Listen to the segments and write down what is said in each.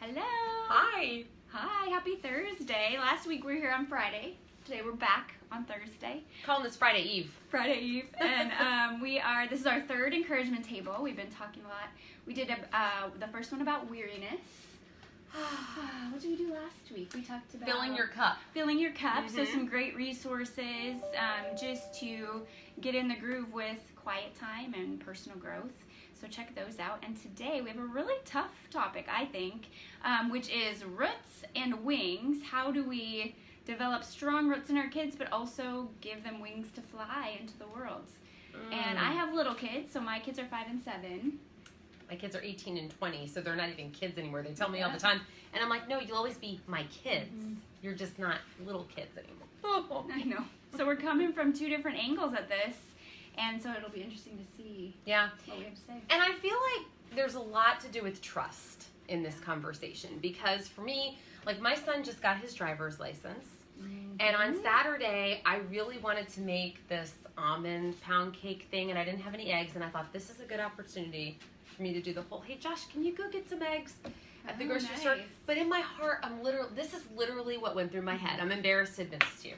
Hello. Hi. Hi, happy Thursday. Last week we were here on Friday. Today we're back on Thursday. Calling this Friday Eve. Friday Eve. And this is our third encouragement table. We've been talking a lot. We did the first one about weariness. What did we do last week? We talked about Filling your cup. Filling your cup. So some great resources just to get in the groove with quiet time and personal growth. So check those out. And today we have a really tough topic, I think, which is roots and wings. How do we develop strong roots in our kids, but also give them wings to fly into the world? And I have little kids, so my kids are 5 and 7. My kids are 18 and 20, so they're not even kids anymore. They tell me all the time. And I'm like, no, you'll always be my kids. You're just not little kids anymore. I know. So we're coming from two different angles at this. And so it'll be interesting to see what we have to say. And I feel like there's a lot to do with trust in this conversation. Because for me, like my son just got his driver's license. And on Saturday, I really wanted to make this almond pound cake thing. And I didn't have any eggs. And I thought, this is a good opportunity for me to do the whole, hey, Josh, can you go get some eggs at the grocery store? But in my heart, this is literally what went through my head. I'm embarrassed to admit this to you.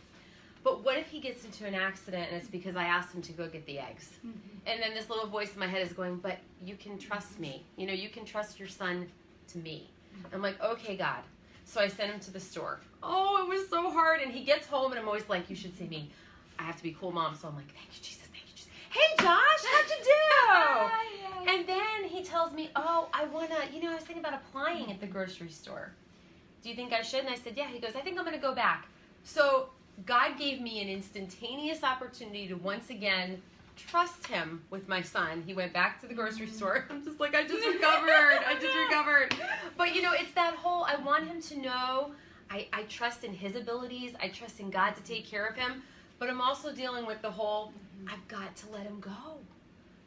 But what if he gets into an accident and it's because I asked him to go get the eggs? And then this little voice in my head is going, but you can trust me. You know, you can trust your son to me. I'm like, okay, God. So I sent him to the store. Oh, it was so hard. And he gets home and I'm always like, you should see me. I have to be cool, Mom. So I'm like, thank you, Jesus. Thank you, Jesus. Hey, Josh, how'd you do? And then he tells me, oh, I want to, I was thinking about applying at the grocery store. Do you think I should? And I said, yeah. He goes, I think I'm going to go back. So God gave me an instantaneous opportunity to once again trust him with my son. He went back to the grocery store. I'm just like, I just recovered. But it's that whole, I want him to know I trust in his abilities. I trust in God to take care of him. But I'm also dealing with the whole, I've got to let him go.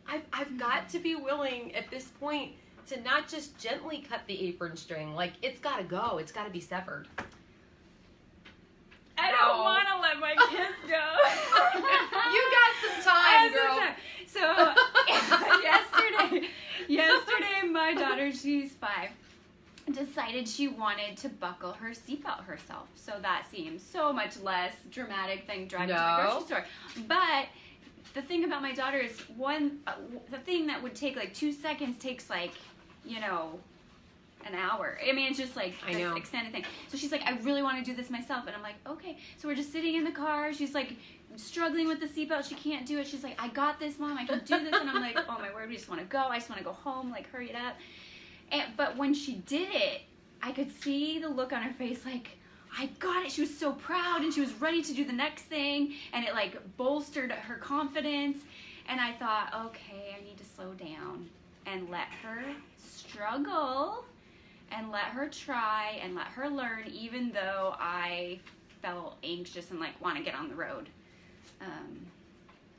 I've got to be willing at this point to not just gently cut the apron string. Like, it's got to go. It's got to be severed. I don't want to let my kids go. You got some time, girl. So yesterday, my daughter, she's 5, decided she wanted to buckle her seatbelt herself. So that seems so much less dramatic than driving to the grocery store. But the thing about my daughter is the thing that would take like 2 seconds takes like, an hour. I mean, it's just like this extended thing. So she's like, I really want to do this myself. And I'm like, okay. So we're just sitting in the car. She's like struggling with the seatbelt. She can't do it. She's like, I got this, Mom. I can do this. And I'm like, oh my word, we just want to go. I just want to go home. Like, hurry it up. But when she did it, I could see the look on her face like, I got it. She was so proud and she was ready to do the next thing. And it like bolstered her confidence. And I thought, okay, I need to slow down and let her struggle. And let her try and let her learn, even though I felt anxious and like want to get on the road.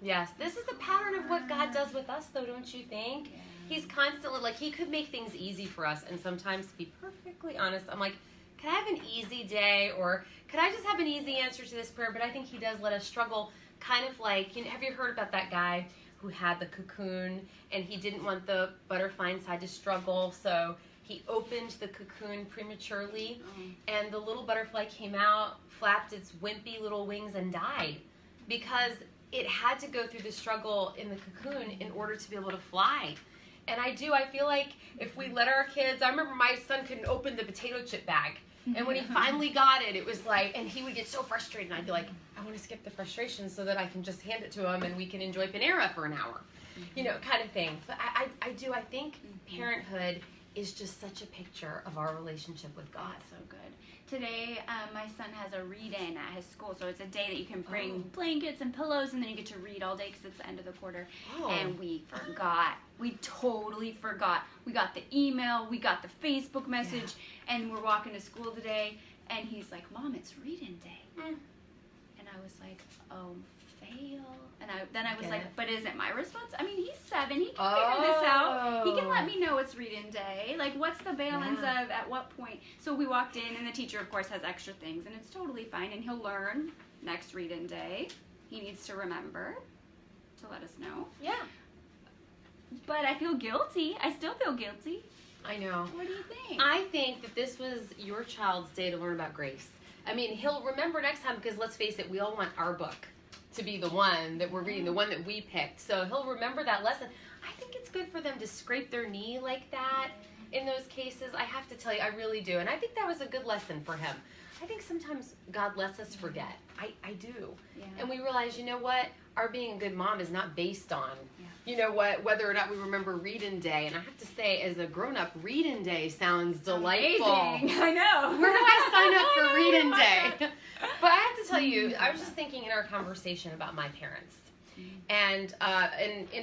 Yes, this is a pattern of what God does with us, though, don't you think? Yeah. He's constantly, like, he could make things easy for us. And sometimes, to be perfectly honest, I'm like, can I have an easy day? Or could I just have an easy answer to this prayer? But I think he does let us struggle, kind of like, have you heard about that guy who had the cocoon and he didn't want the butterfly inside to struggle, so he opened the cocoon prematurely, and the little butterfly came out, flapped its wimpy little wings, and died because it had to go through the struggle in the cocoon in order to be able to fly. And I feel like if we let our kids, I remember my son couldn't open the potato chip bag, and when he finally got it, it was like, and he would get so frustrated, and I'd be like, I want to skip the frustration so that I can just hand it to him and we can enjoy Panera for an hour, kind of thing. But I think parenthood is just such a picture of our relationship with God. That's so good. Today, my son has a read-in at his school, so it's a day that you can bring blankets and pillows, and then you get to read all day because it's the end of the quarter. And we forgot. We totally forgot. We got the email, we got the Facebook message, and we're walking to school today, and he's like, Mom, it's read-in day. And I was like, oh, fail. And then I was like, but is it my response? I mean, he's 7. He can figure this out. He can let me know it's read-in day. Like, what's the balance of at what point? So we walked in, and the teacher, of course, has extra things, and it's totally fine. And he'll learn next read-in day. He needs to remember to let us know. Yeah. But I feel guilty. I still feel guilty. I know. What do you think? I think that this was your child's day to learn about grace. I mean, he'll remember next time because let's face it, we all want our book to be the one that we're reading, the one that we picked. So he'll remember that lesson. I think it's good for them to scrape their knee like that in those cases. I have to tell you, I really do. And I think that was a good lesson for him. I think sometimes God lets us forget. I do. Yeah. And we realize, you know what? Our being a good mom is not based on, you know what, whether or not we remember reading day. And I have to say, as a grown-up, reading day sounds delightful. Amazing. I know. Where do I sign up for reading day? But I have to tell you, I was just thinking in our conversation about my parents. And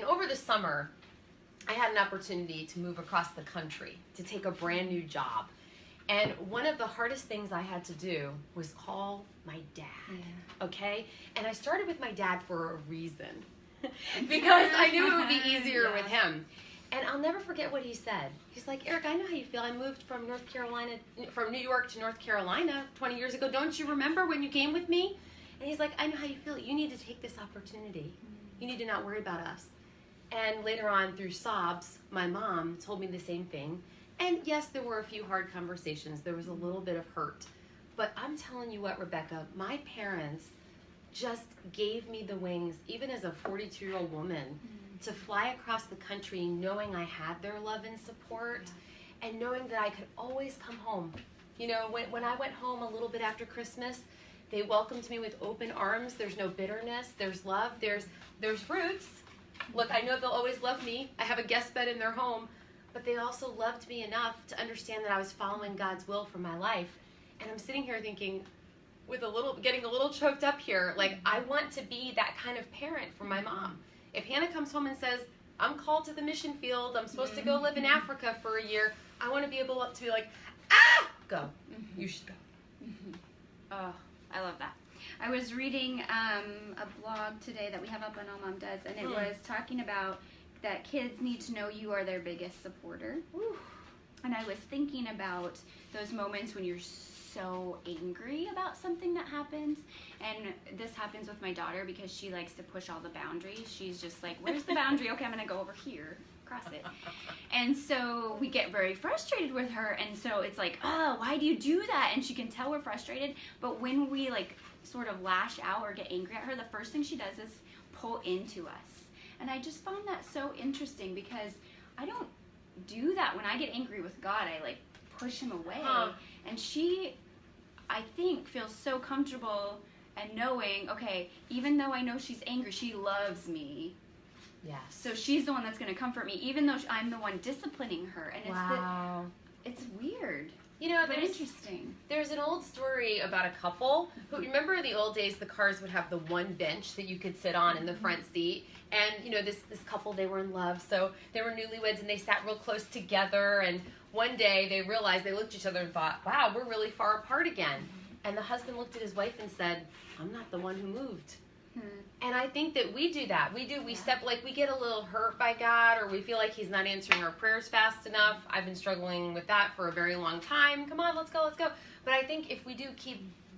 over the summer, I had an opportunity to move across the country to take a brand new job. And one of the hardest things I had to do was call my dad, okay? And I started with my dad for a reason, because I knew it would be easier with him. And I'll never forget what he said. He's like, Eric, I know how you feel. I moved from New York to North Carolina 20 years ago. Don't you remember when you came with me? And he's like, I know how you feel. You need to take this opportunity. You need to not worry about us. And later on, through sobs, my mom told me the same thing. And yes, there were a few hard conversations. There was a little bit of hurt. But I'm telling you what, Rebecca, my parents just gave me the wings, even as a 42-year-old woman, to fly across the country knowing I had their love and support, and knowing that I could always come home. You know, when I went home a little bit after Christmas, they welcomed me with open arms. There's no bitterness. There's love. There's roots. Look, I know they'll always love me. I have a guest bed in their home. But they also loved me enough to understand that I was following God's will for my life. And I'm sitting here thinking, getting a little choked up here, like, I want to be that kind of parent for my mom. If Hannah comes home and says, I'm called to the mission field, I'm supposed to go live in Africa for a year, I want to be able to be like, go. You should go. Oh, I love that. I was reading a blog today that we have up on AllMomDoes, and it was talking about that kids need to know you are their biggest supporter. And I was thinking about those moments when you're so angry about something that happens. And this happens with my daughter because she likes to push all the boundaries. She's just like, where's the boundary? Okay, I'm going to go over here, cross it. And so we get very frustrated with her. And so it's like, oh, why do you do that? And she can tell we're frustrated. But when we like sort of lash out or get angry at her, the first thing she does is pull into us. And I just found that so interesting because I don't do that. When I get angry with God, I like push him away. And she, I think, feels so comfortable and knowing, okay, even though I know she's angry, she loves me. Yes. So she's the one that's going to comfort me, even though I'm the one disciplining her. And it's weird. You know, but interesting. There's an old story about a couple who, remember in the old days, the cars would have the one bench that you could sit on in the front seat. And, you know, this couple, they were in love. So they were newlyweds and they sat real close together. And one day they realized, they looked at each other and thought, wow, we're really far apart again. And the husband looked at his wife and said, I'm not the one who moved. And I think that we do that. We get a little hurt by God, or we feel like he's not answering our prayers fast enough. I've been struggling with that for a very long time. Come on, let's go. But I think if we do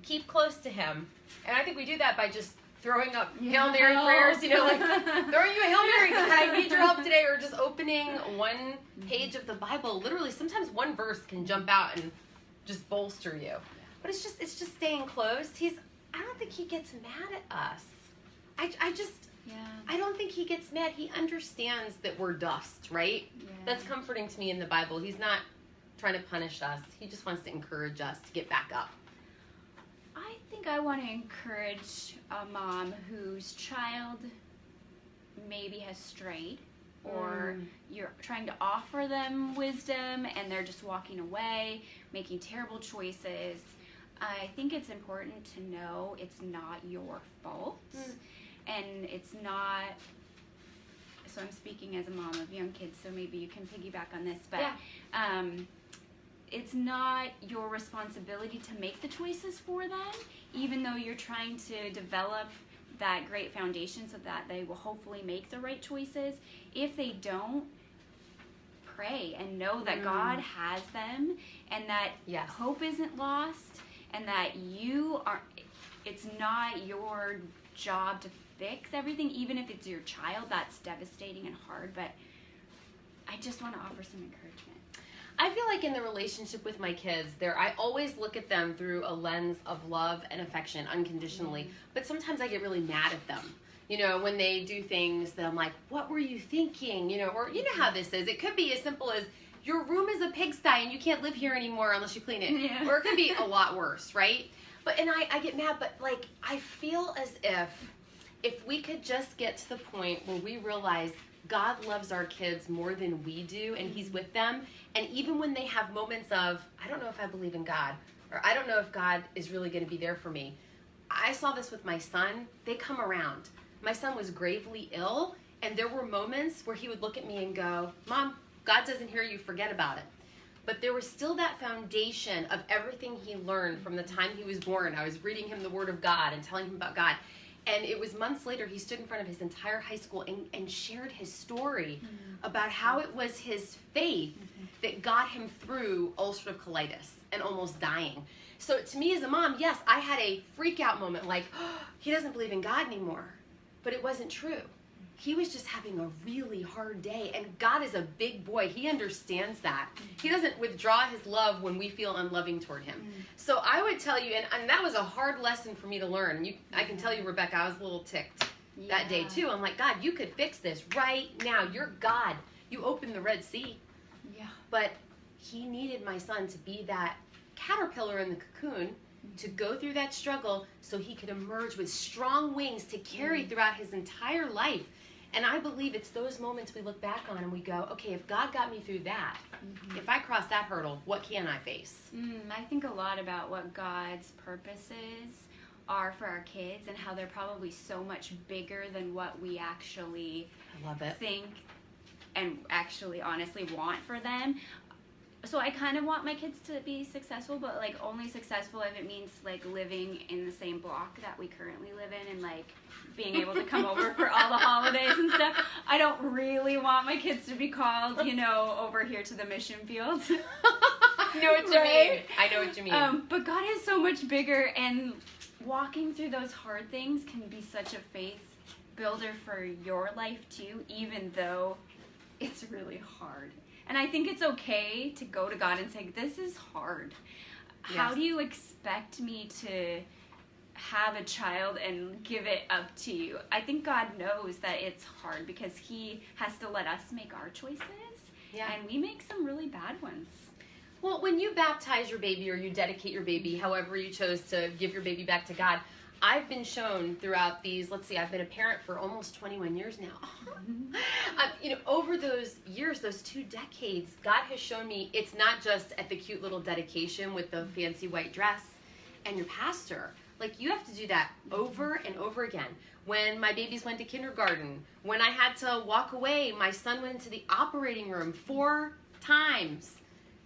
keep close to him, and I think we do that by just throwing up Hail Mary prayers, you know, like throwing you a Hail Mary, can I need your help today? Or just opening one page of the Bible. Literally, sometimes one verse can jump out and just bolster you. But it's just staying close. I don't think he gets mad at us. I don't think he gets mad. He understands that we're dust, right? Yeah. That's comforting to me in the Bible. He's not trying to punish us. He just wants to encourage us to get back up. I think I want to encourage a mom whose child maybe has strayed, or you're trying to offer them wisdom and they're just walking away, making terrible choices. I think it's important to know it's not your fault. And it's not, so I'm speaking as a mom of young kids, so maybe you can piggyback on this, but it's not your responsibility to make the choices for them, even though you're trying to develop that great foundation so that they will hopefully make the right choices. If they don't, pray and know that God has them, and that hope isn't lost, and that it's not your job to fix everything. Even if it's your child, that's devastating and hard, but I just want to offer some encouragement. I feel like in the relationship with my kids, I always look at them through a lens of love and affection unconditionally. But sometimes I get really mad at them. You know, when they do things that I'm like, what were you thinking? You know, or you know how this is. It could be as simple as, your room is a pigsty and you can't live here anymore unless you clean it. Yeah. Or it could be a lot worse, right? But, and I get mad, but like, I feel as if we could just get to the point where we realize God loves our kids more than we do, and He's with them. And even when they have moments of, I don't know if I believe in God, or I don't know if God is really going to be there for me. I saw this with my son. They come around. My son was gravely ill, and there were moments where he would look at me and go, Mom, God doesn't hear you, forget about it. But there was still that foundation of everything he learned from the time he was born. I was reading him the Word of God and telling him about God. And it was months later, he stood in front of his entire high school and shared his story about how it was his faith that got him through ulcerative colitis and almost dying. So to me as a mom, yes, I had a freak out moment like, oh, he doesn't believe in God anymore. But it wasn't true. He was just having a really hard day. And God is a big boy. He understands that. He doesn't withdraw His love when we feel unloving toward Him. So I would tell you, and that was a hard lesson for me to learn. I can tell you, Rebecca, I was a little ticked that day too. I'm like, God, you could fix this right now. You're God. You opened the Red Sea. Yeah. But He needed my son to be that caterpillar in the cocoon to go through that struggle so he could emerge with strong wings to carry throughout his entire life. And I believe it's those moments we look back on and we go, okay, if God got me through that, if I cross that hurdle, what can I face? I think a lot about what God's purposes are for our kids and how they're probably so much bigger than what we actually think and actually honestly want for them. So I kind of want my kids to be successful, but like only successful if it means like living in the same block that we currently live in and like being able to come over for all the holidays and stuff. I don't really want my kids to be called, you know, over here to the mission field. I know what you mean. I know what you mean. But God is so much bigger, and walking through those hard things can be such a faith builder for your life too, even though it's really hard. And I think it's okay to go to God and say, this is hard. Yes. How do you expect me to have a child and give it up to you? I think God knows that it's hard because He has to let us make our choices. Yeah. And we make some really bad ones. Well, when you baptize your baby or you dedicate your baby, however you chose to give your baby back to God, I've been shown throughout these, let's see, I've been a parent for almost 21 years now. You know, over those years, those 2 decades, God has shown me it's not just at the cute little dedication with the fancy white dress and your pastor. Like, you have to do that over and over again. When my babies went to kindergarten, when I had to walk away, my son went into the operating room 4 times.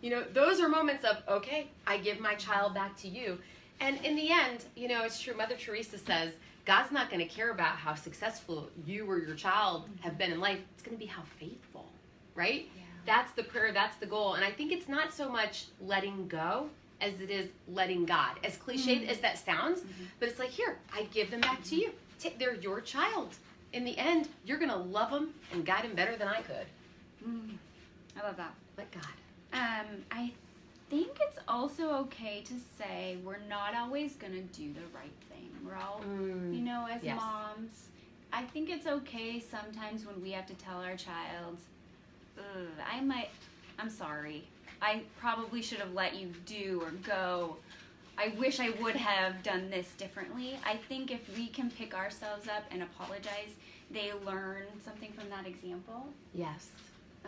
You know, those are moments of, okay, I give my child back to you. And in the end, you know, it's true. Mother Teresa says, God's not going to care about how successful you or your child have been in life. It's going to be how faithful, right? Yeah. That's the prayer. That's the goal. And I think it's not so much letting go as it is letting God. As cliched as that sounds, but it's like, here, I give them back to you. They're your child. In the end, you're going to love them and guide them better than I could. I love that. Let God. I think it's also okay to say we're not always going to do the right thing. We're all, you know, as moms, I think it's okay sometimes when we have to tell our child, I'm sorry. I probably should have let you do or go. I wish I would have done this differently. I think if we can pick ourselves up and apologize, they learn something from that example. Yes,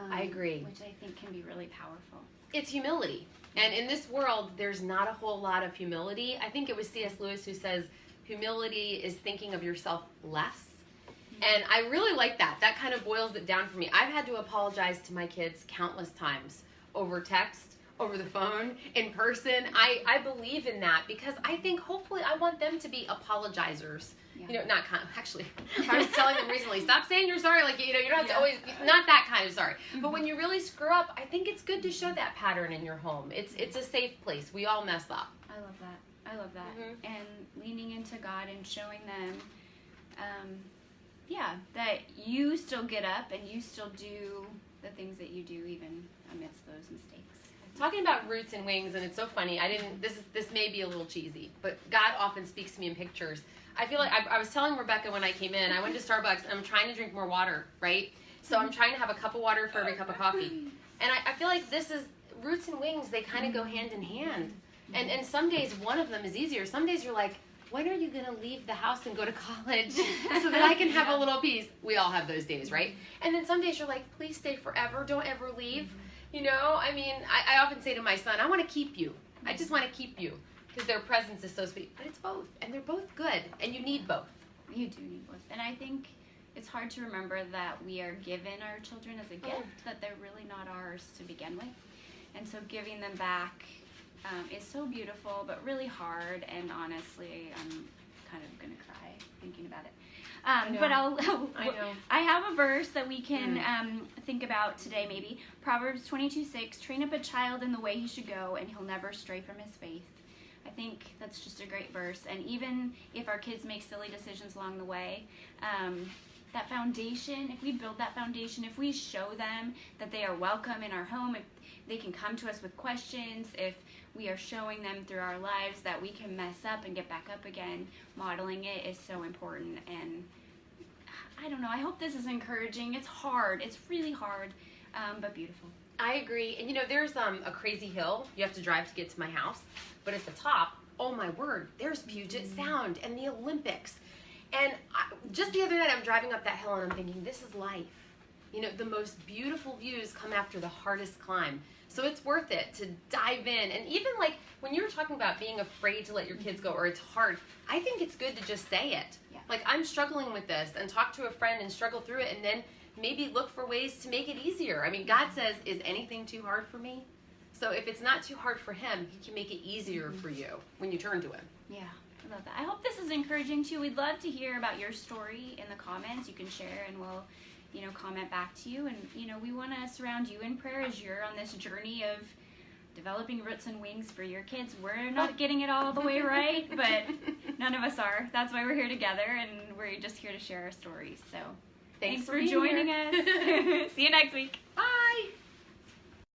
I agree. Which I think can be really powerful. It's humility. And in this world, there's not a whole lot of humility. I think it was C.S. Lewis who says, humility is thinking of yourself less. And I really like that. That kind of boils it down for me. I've had to apologize to my kids countless times over text, over the phone, in person. I believe in that because I think hopefully I want them to be apologizers. Yeah. You know, actually, I was telling them recently, stop saying you're sorry. Like, you know, you don't have to always, not that kind of sorry. But when you really screw up, I think it's good to show that pattern in your home. It's a safe place. We all mess up. I love that. I love that. And leaning into God and showing them, that you still get up and you still do the things that you do even amidst those mistakes. Talking about roots and wings, and it's so funny. This may be a little cheesy, but God often speaks to me in pictures. I feel like I was telling Rebecca when I came in, I went to Starbucks and I'm trying to drink more water, right? So I'm trying to have a cup of water for every cup of coffee. And I feel like this is roots and wings, they kind of go hand in hand. And some days one of them is easier. Some days you're like, when are you going to leave the house and go to college so that I can have a little peace? We all have those days, right? And then some days you're like, please stay forever. Don't ever leave. You know, I mean, I often say to my son, I want to keep you. I just want to keep you because their presence is so sweet. But it's both, and they're both good, and you need both. You do need both. And I think it's hard to remember that we are given our children as a gift, that they're really not ours to begin with. And so giving them back is so beautiful, but really hard. And honestly, I'm kind of going to cry thinking about it. But I have a verse that we can think about today maybe. Proverbs 22:6, train up a child in the way he should go, and he'll never stray from his faith. I think that's just a great verse. And even if our kids make silly decisions along the way, that foundation, if we build that foundation, if we show them that they are welcome in our home, if they can come to us with questions, if we are showing them through our lives that we can mess up and get back up again, modeling it is so important. And I don't know, I hope this is encouraging. It's hard. It's really hard, but beautiful. I agree. And you know, there's a crazy hill you have to drive to get to my house. But at the top, oh my word, there's Puget Sound and the Olympics. And just the other night, I'm driving up that hill and I'm thinking, this is life. You know, the most beautiful views come after the hardest climb. So it's worth it to dive in. And even like when you were talking about being afraid to let your kids go or it's hard, I think it's good to just say it. Yeah. Like, I'm struggling with this, and talk to a friend and struggle through it, and then maybe look for ways to make it easier. I mean, God says, is anything too hard for me? So if it's not too hard for him, he can make it easier for you when you turn to him. Yeah. I love that. I hope this is encouraging too. We'd love to hear about your story in the comments. You can share and we'll, comment back to you. And, we want to surround you in prayer as you're on this journey of developing roots and wings for your kids. We're not getting it all the way right, but none of us are. That's why we're here together, and we're just here to share our stories. So thanks for joining us. See you next week. Bye.